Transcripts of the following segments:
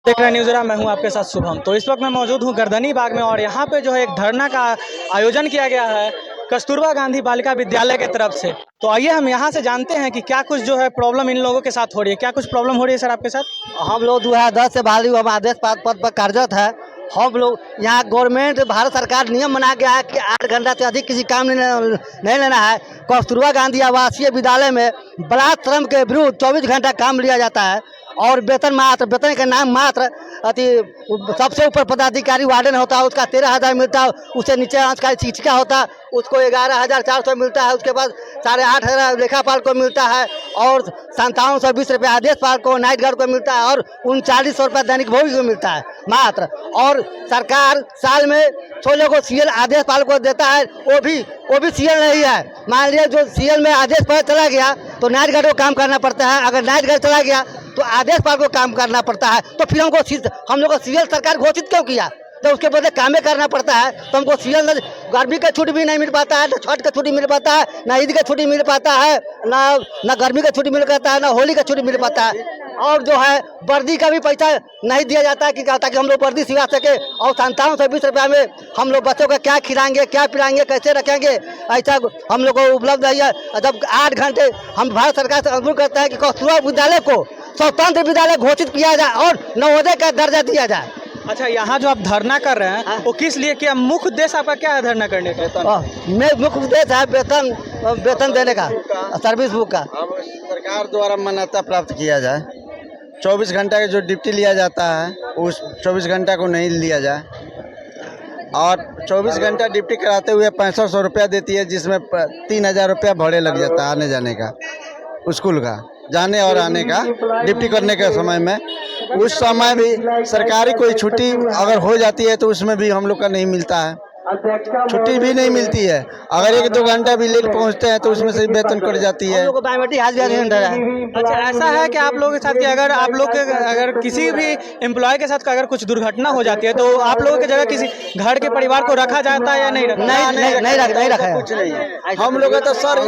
देख रहे हैं न्यूज़। मैं हूं आपके साथ शुभम। तो इस वक्त मैं मौजूद हूं गर्दनी बाग में और यहां पे जो है एक धरना का आयोजन किया गया है कस्तूरबा गांधी बालिका विद्यालय की तरफ से। तो आइए हम यहां से जानते हैं कि क्या कुछ जो है प्रॉब्लम इन लोगों के साथ हो रही है। क्या कुछ प्रॉब्लम हो रही है सर आपके साथ? हम लोग 2010 से बालिका आदेश पद पर कार्यरत है। हम लोग यहाँ गवर्नमेंट भारत सरकार नियम बना गया है कि 8 घंटा से अधिक किसी काम नहीं लेना है। कस्तूरबा गांधी आवासीय विद्यालय में बलात् श्रम के विरुद्ध 24 घंटा काम लिया जाता है और वेतन का नाम मात्र अति सबसे ऊपर पदाधिकारी वार्डन होता है, उसका 13,000 मिलता है। उससे नीचे अंशकारी शिक्षिका होता है, उसको 11,400 मिलता है। उसके बाद 8,500 लेखापाल को मिलता है और 5720 रुपये आदेशपाल को, नाइट गार्ड को मिलता है और 3900 रुपये दैनिक भोगी को मिलता है मात्र। और सरकार साल में 16 को सीएल आदेशपाल को देता है, वो भी सीएल नहीं है। मान लिया जो सीएल में आदेशपाल चला गया तो नाइट गार्ड को काम करना पड़ता है, अगर नाइट गार्ड चला गया तो आदेशपाल को काम करना पड़ता है। तो फिर हम लोग को सीएल सरकार घोषित क्यों किया? तो उसके बदले कामें करना पड़ता है। तो हमको सीएल गर्मी का छुट्टी भी नहीं मिल पाता है, ना छठ का छुट्टी मिल पाता है, ना ईद का छुट्टी मिल पाता है, ना गर्मी का छुट्टी मिल पाता है, ना होली का छुट्टी मिल पाता है। और जो है वर्दी का भी पैसा नहीं दिया जाता है कि ताकि हम लोग वर्दी सिला सके। और 5720 रुपये में हम लोग बच्चों को क्या खिलाएंगे, क्या पिलाएंगे, कैसे रखेंगे, ऐसा हम लोग को उपलब्ध नहीं है। जब 8 घंटे हम भारत सरकार से अनुरोध करते हैं कि कस्तूरबा विद्यालय को स्वतंत्र विद्यालय घोषित किया जाए और नवोदय का दर्जा दिया जाए। अच्छा, यहाँ जो आप धरना कर रहे हैं वो किस लिए किया? मुख्य उद्देश्य आपका क्या है धरना करने का? मुख्य उद्देश्य है वेतन देने का, सर्विस बुक का। अब सरकार द्वारा मान्यता प्राप्त किया जाए। 24 घंटा का जो ड्यूटी लिया जाता है उस 24 घंटा को नहीं लिया जाए और 24 घंटा ड्यूटी कराते हुए 6500 रुपया देती है, जिसमें 3000 रुपया भाड़े लग जाता है आने जाने का, स्कूल का जाने और आने का। ड्यूटी करने के समय में उस समय भी सरकारी कोई छुट्टी अगर हो जाती है तो उसमें भी हम लोग का नहीं मिलता है, छुट्टी भी नहीं मिलती है। अगर 1-2 घंटा भी लेट पहुंचते हैं तो उसमें से वेतन कट जाती है। अच्छा, ऐसा है कि आप लोगों के साथ कि अगर आप लोग के अगर किसी भी एम्प्लॉय के साथ अगर कुछ दुर्घटना हो जाती है तो आप लोगों की जगह किसी घर के परिवार को रखा जाता है या नहीं रखा? नहीं रखा है। कुछ नहीं है। हम लोग तो सर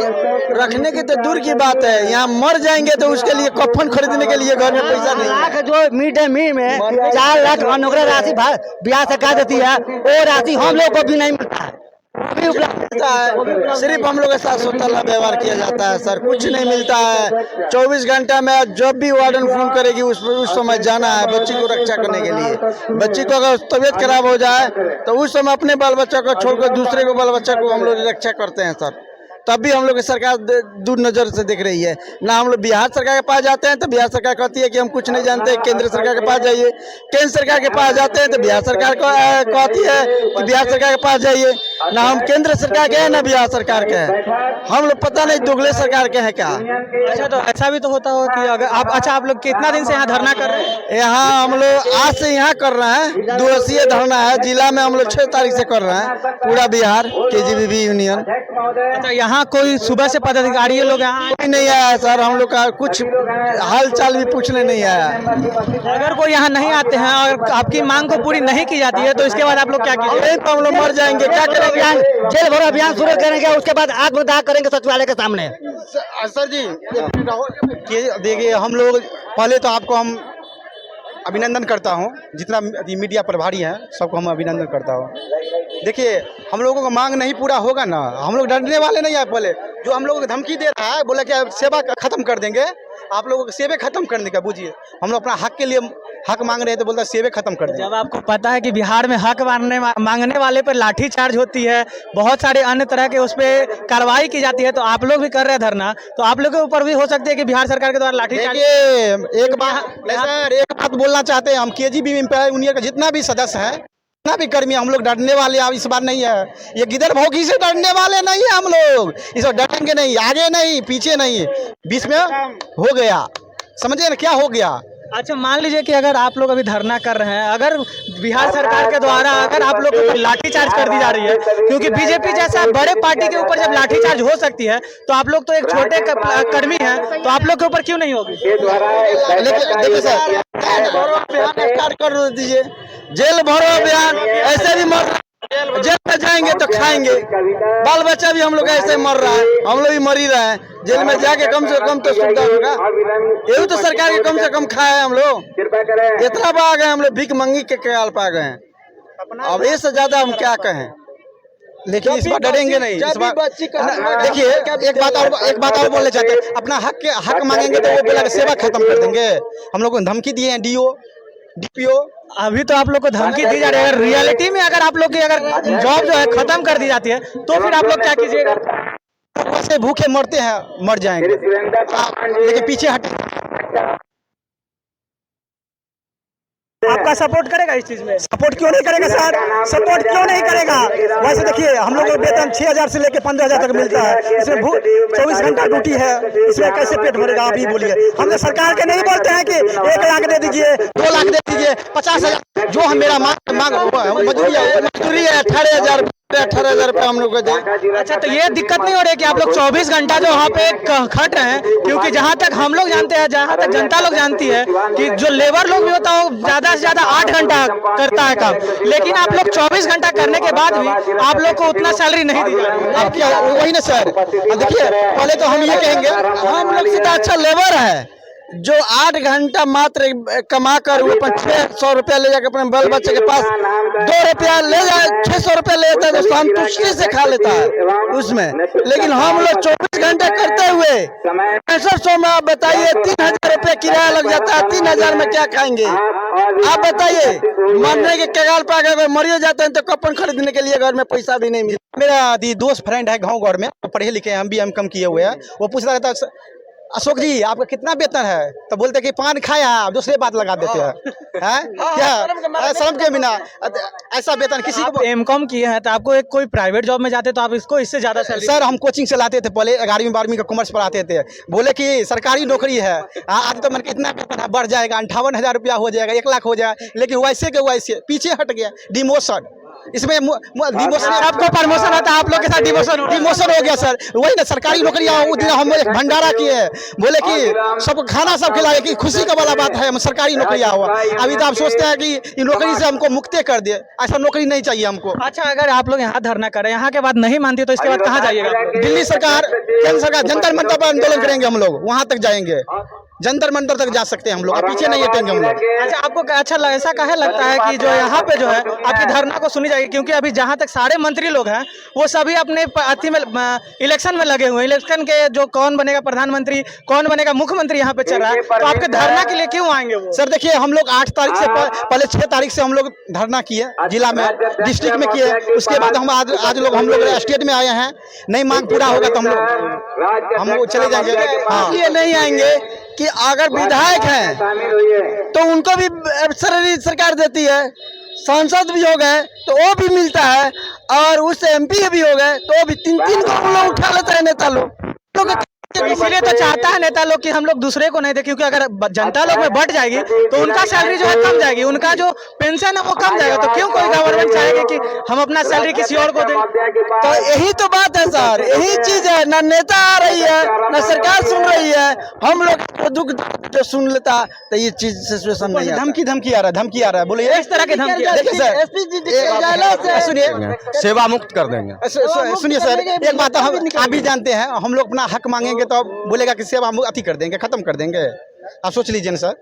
रखने की तो दूर की बात है, यहाँ मर जाएंगे तो उसके लिए कफन खरीदने के लिए घर में पैसा नहीं है। जो मिड डे मील में 4 लाख अनुग्रह राशि बिहार सरकार देती है, वो राशि हम लोग को भी नहीं मिलता है। सिर्फ हम लोग के साथ सोतला व्यवहार किया जाता है सर, कुछ नहीं मिलता है। 24 घंटा में जब भी वार्डन फोन करेगी उस समय जाना है बच्ची को रक्षा करने के लिए। बच्ची को अगर तबीयत खराब हो जाए तो उस समय अपने बाल बच्चा को छोड़कर दूसरे को बाल बच्चा को हम लोग रक्षा करते हैं सर। तब भी हम लोग की सरकार दूर नज़र से देख रही है ना। हम लोग बिहार सरकार के पास जाते हैं तो बिहार सरकार कहती है कि हम कुछ नहीं जानते, केंद्र सरकार के पास जाइए। केंद्र सरकार के पास जाते हैं तो बिहार सरकार को कहती है कि बिहार सरकार के पास जाइए। ना हम केंद्र सरकार के हैं ना बिहार सरकार के हैं, हम लोग पता नहीं दुगले सरकार के हैं क्या। अच्छा, तो ऐसा भी तो होता हो कि अगर आप लोग कितना दिन से यहाँ धरना कर रहे हैं? यहाँ हम लोग आज से यहाँ कर रहे हैं, 2 दिवसीय धरना है। जिला में हम लोग 6 तारीख से कर रहे हैं, पूरा बिहार KGBB यूनियन। अच्छा, यहाँ कोई सुबह से पदाधिकारी लोग यहाँ कोई नहीं आया है सर, हम लोग का कुछ हाल चाल भी पूछने नहीं आया। अगर कोई यहाँ नहीं आते हैं और आपकी मांग को पूरी नहीं की जाती है तो इसके बाद आप लोग क्या कीजिए? तो हम लोग मर जाएंगे, क्या करेंगे? जेल भरो अभियान शुरू करेंगे, उसके बाद आत्मदाह करेंगे सचिवालय के सामने। सर जी देखिए, हम लोग पहले तो आपको हम अभिनंदन करता हूं, जितना मीडिया प्रभारी हैं सबको हम अभिनंदन करता हूं। देखिए, हम लोगों का मांग नहीं पूरा होगा ना, हम लोग डरने वाले नहीं है। पहले जो हम लोगों को धमकी दे रहा है, बोला कि सेवा खत्म कर देंगे, आप लोगों को सेवे खत्म करने का बुझिए। हम लोग अपना हक के लिए हक मांग रहे हैं तो बोलता है सेवे खत्म कर देंगे। जब आपको पता है कि बिहार में हक मांगने वाले पर लाठीचार्ज होती है, बहुत सारे अन्य तरह के उस पर कार्रवाई की जाती है, तो आप लोग भी कर रहे हैं धरना, तो आप लोगों के ऊपर भी हो सकती है कि बिहार सरकार के द्वारा लाठीचार्ज। एक बात बोलना चाहते हैं, हम KGBB यूनियन का जितना भी सदस्य है, जितना भी कर्मी, हम लोग डरने वाले अब इस बार नहीं है। ये गिदड़ भौंकी से डरने वाले नहीं है हम लोग, इस बार डरेंगे नहीं, आगे नहीं पीछे नहीं, बीच में हो गया, समझिए ना क्या हो गया। अच्छा, मान लीजिए कि अगर आप लोग अभी धरना कर रहे हैं, अगर बिहार सरकार के द्वारा अगर आप लोग के ऊपर लाठीचार्ज कर दी जा रही है, क्योंकि बीजेपी जैसा बड़े पार्टी के ऊपर जब लाठीचार्ज हो सकती है तो आप लोग तो एक छोटे कर्मी हैं, तो आप लोग के ऊपर क्यों नहीं होगी? लेकिन देखिए सर, स्टार्ट कर दीजिए, जेल भरो अभियान, ऐसे भी मर जेल में जाएंगे तो खाएंगे, बाल बच्चा भी हम लोग ऐसे मर रहा है, हम लोग भी मर ही रहे हैं। जेल में जाके कम से कम तो सुविधा होगा, यही तो सरकार के कम से कम खाए हम लोग। इतना पा गए हम लोग, भीख मंगी के काल पा गए हैं। अब इससे ज्यादा हम क्या कहें, लेकिन इस बार डरेंगे नहीं। इस बार देखिए एक बात और बोलना चाहते हैं, अपना हक मांगेंगे तो वो बोला सेवा खत्म कर देंगे। हम लोग को धमकी दिए हैं डीओ डीपीओ। अभी तो आप लोग को धमकी दी जा रही है, अगर रियलिटी में अगर आप लोग की अगर जॉब जो है खत्म कर दी जाती है तो फिर आप लोग क्या कीजिएगा? वैसे भूखे मरते हैं, मर जाएंगे, लेकिन पीछे हट। आपका सपोर्ट करेगा इस चीज में? सपोर्ट क्यों नहीं करेगा सर, सपोर्ट क्यों नहीं करेगा? वैसे देखिए हम लोग को वेतन 6,000 से लेकर 15,000 तक मिलता है, इसमें 24 घंटा ड्यूटी है, इसमें कैसे पेट भरेगा आप ही बोलिए। हम तो सरकार के नहीं बोलते हैं कि 1 लाख दे दीजिए, 2 लाख दे दीजिए, 50,000 जो हम मेरा मांग मजदूरी है 18,000 रुपये हम लोग को दें। अच्छा, तो ये दिक्कत नहीं हो रही कि आप लोग 24 घंटा जो वहाँ पे खट रहे हैं? क्योंकि जहाँ तक हम लोग जानते हैं, जहाँ तक जनता लोग जानती है कि जो लेबर लोग भी होता है वो ज्यादा से ज्यादा 8 घंटा करता है काम, लेकिन आप लोग 24 घंटा करने के बाद भी आप लोग को उतना सैलरी नहीं दी जा रही। अब क्या वही ना सर, देखिए पहले तो हम ये कहेंगे हम लोग से तो अच्छा लेबर है जो 8 घंटा मात्र कमा कर वो 600 रुपया ले जाकर अपने बाल बच्चे के पास 2 रुपया ले जाए, 600 रुपया ले जाता है तो संतुष्टि से खा लेता है उसमें। लेकिन हम लोग 24 घंटे करते हुए 6500 में आप बताइए 3,000 रुपया किराया लग जाता है, 3,000 में क्या खाएंगे आप बताइए? मरने के कगार पर अगर मरियो जाते हैं तो कपन खरीदने के लिए घर में पैसा भी नहीं मिलता। मेरा दोस्त फ्रेंड है गाँव घर में, पढ़े लिखे हैं, हम भी कम किए हुए हैं। वो पूछता रहता है अशोक जी आपका कितना वेतन है, तो बोलते कि पान खाया, दूसरे बात लगा देते हैं क्या शर्म के बिना ऐसा वेतन किसी को। एमकॉम किए हैं तो आपको एक कोई प्राइवेट जॉब में जाते तो आप इसको इससे ज्यादा सर हम कोचिंग चलाते थे पहले, 11वीं 12वीं का कॉमर्स पढ़ाते थे, बोले कि सरकारी नौकरी है आज तो मैंने कितना वेतन है बढ़ जाएगा, 58,000 रुपया हो जाएगा, 1 लाख हो जाएगा, लेकिन वैसे के वैसे पीछे हट गया। डिमोशन, इसमें डिमोशन, आपको प्रमोशन होता है, आप लोग के साथ डिमोशन हो गया सर। वही ना सरकारी नौकरी, उस दिन हम एक भंडारा किए, बोले कि सब खाना सब खिलाए, कि खुशी का वाला बात है हम सरकारी नौकरी हुआ। अभी तो आप सोचते हैं कि इन नौकरी से हमको मुक्ति कर दे, ऐसा नौकरी नहीं चाहिए हमको। अच्छा, अगर आप लोग यहाँ धरना करें, यहाँ के बाद नहीं मानती तो इसके बाद कहाँ जाइएगा? दिल्ली सरकार, केंद्र सरकार, जंतर मंतर पर आंदोलन करेंगे हम लोग, वहाँ तक जाएंगे, जंतर मंतर तक जा सकते हैं हम लोग, पीछे नहीं हटेंगे हम लोग। अच्छा, आपको अच्छा ऐसा काहे लगता है कि जो यहाँ पे जो है आपकी धरना को सुनी जाएगी? क्योंकि अभी जहाँ तक सारे मंत्री लोग हैं वो सभी अपने अथी में इलेक्शन में लगे हुए हैं, इलेक्शन के जो कौन बनेगा प्रधानमंत्री, कौन बनेगा मुख्यमंत्री यहाँ पे चल रहा है, तो आपके धरना के लिए क्यों आएंगे वो? सर देखिए हम लोग 8 तारीख से पहले 6 तारीख से हम लोग धरना किए, जिला में डिस्ट्रिक्ट में किए, उसके बाद हम आज हम लोग स्टेट में आए हैं। नहीं मांग पूरा होगा तो हम लोग चले जाएंगे। हाँ, ये नहीं आएंगे कि अगर विधायक हैं तो उनको भी सरकार देती है, सांसद भी हो गए तो वो भी मिलता है, और उससे MP भी हो गए तो वो भी 3-3 को लोग उठा लेता है नेता लोग। इसीलिए तो चाहता है नेता लोग कि हम लोग दूसरे को नहीं दे, क्योंकि अगर जनता लोग में बढ़ जाएगी तो उनका सैलरी जो है कम जाएगी, उनका जो पेंशन है वो कम जाएगा। तो क्यों कोई गवर्नमेंट चाहेगी कि हम अपना सैलरी किसी और को दें? तो यही तो बात है सर, यही चीज है, ना नेता आ रही है ना सरकार सुन रही है। हम लोग को दुख जो सुन लेता तो ये चीज सिचुएशन नहीं आता। धमकी आ रहा है, बोले इस तरह की धमकी। देखिए सर, सुनिए, सेवा मुक्त कर देंगे। सुनिए सर, एक बात हम आप भी जानते हैं, हम लोग अपना हक मांगेंगे तो अब बोलेगा कि सेवा हम अति कर देंगे, खत्म कर देंगे। आप सोच लीजिए सर,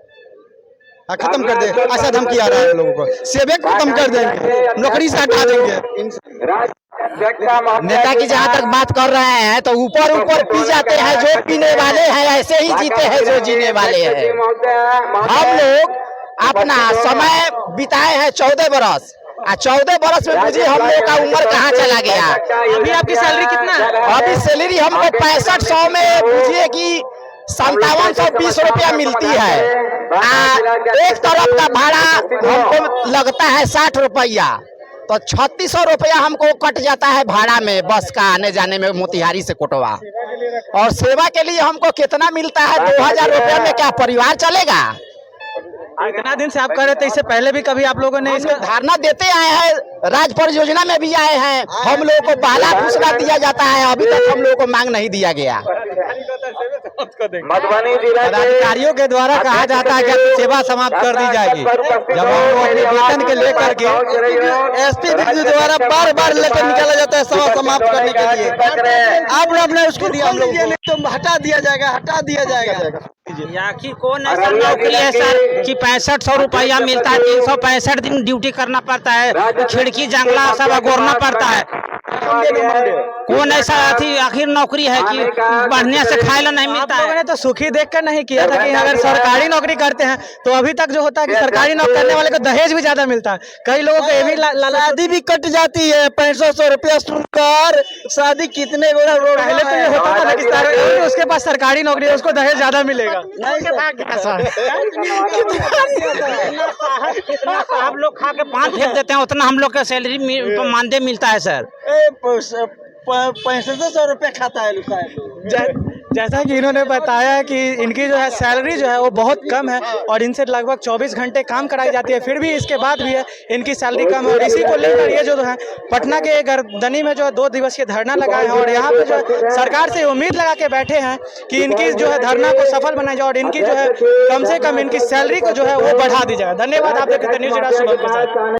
खत्म कर दे, ऐसा धमकी आ रहा है लोगों को, सेवा खत्म कर देंगे, नौकरी से हटा देंगे। नेता की जहाँ तक बात कर रहे हैं तो ऊपर पी जाते हैं, जो पीने वाले हैं ऐसे ही जीते हैं जो जीने वाले हैं। हम लोग अपना समय बिताए हैं 14 बरस, 14 बरस में बुझिए हम लोग का उम्र कहाँ चला गया। अभी आपकी सैलरी कितना है? अभी सैलरी हमको 6500 में बुझिए कि 5720 रुपया मिलती है। एक तरफ का भाड़ा हमको लगता है 60 रुपया, तो 3600 रुपया हमको कट जाता है भाड़ा में, बस का आने जाने में मोतिहारी से कोटवा। और सेवा के लिए हमको कितना मिलता है? 2000 रुपया में क्या परिवार चलेगा? इतना दिन से आप कर रहे थे, इससे पहले भी कभी आप लोगों ने इसका धारणा देते आए हैं, राज परियोजना में भी आए हैं, हम लोगों को बाला घोषणा दिया जाता है, अभी तक हम लोगों को मांग नहीं दिया गया। मधुबनी जिला पदाधिकारियों के द्वारा कहा जाता है कि सेवा समाप्त कर दी जाएगी, जब हम लोग अपने वेतन के लेकर के एसपी द्वारा बार बार लेटर निकाला जाता है सभा समाप्त करने के लिए। आप लोग ने उसको दिया, हम लोग तो हटा दिया जाएगा, हटा दिया जाएगा। आखिर कौन ऐसा नौकरी है सर कि 6500 रुपया मिलता है, 365 दिन ड्यूटी करना पड़ता है, खिड़की जंगला सब अगोरना पड़ता है। कौन ऐसा आखिर नौकरी है कि बढ़ने से खाए ला नहीं मिलता आप लोगों है? ने तो सुखी देखकर नहीं किया था कि अगर सरकारी नौकरी करते हैं तो अभी तक जो होता है कि सरकारी नौकरी करने वाले को दहेज भी ज्यादा मिलता है। कई लोगों को ये भी शादी भी कट जाती है, 500 रुपया सुनकर शादी कितने गोरा रोड पहले तो ये होता था ना कि उसके पास सरकारी नौकरी है, उसको दहेज ज्यादा मिलेगा। आप लोग खा के पान फेंक देते हैं, उतना हम लोग का सैलरी मानदेय मिलता है सर। 6500 रुपया खाता है। जैसा कि इन्होंने बताया कि इनकी जो है सैलरी जो है वो बहुत कम है और इनसे लगभग 24 घंटे काम कराई जाती है, फिर भी इसके बाद भी है इनकी सैलरी कम है। और इसी को लेकर ये जो है पटना के गर्दनी में जो है 2 दिवसीय धरना लगाए हैं और यहाँ पे जो है सरकार से उम्मीद लगा के बैठे हैं कि इनकी जो है धरना को सफल बनाया जाए और इनकी जो है कम से कम इनकी सैलरी को जो है वो बढ़ा दी जाए। धन्यवाद। आप देखते हैं न्यूज़ 18 शुभम के साथ।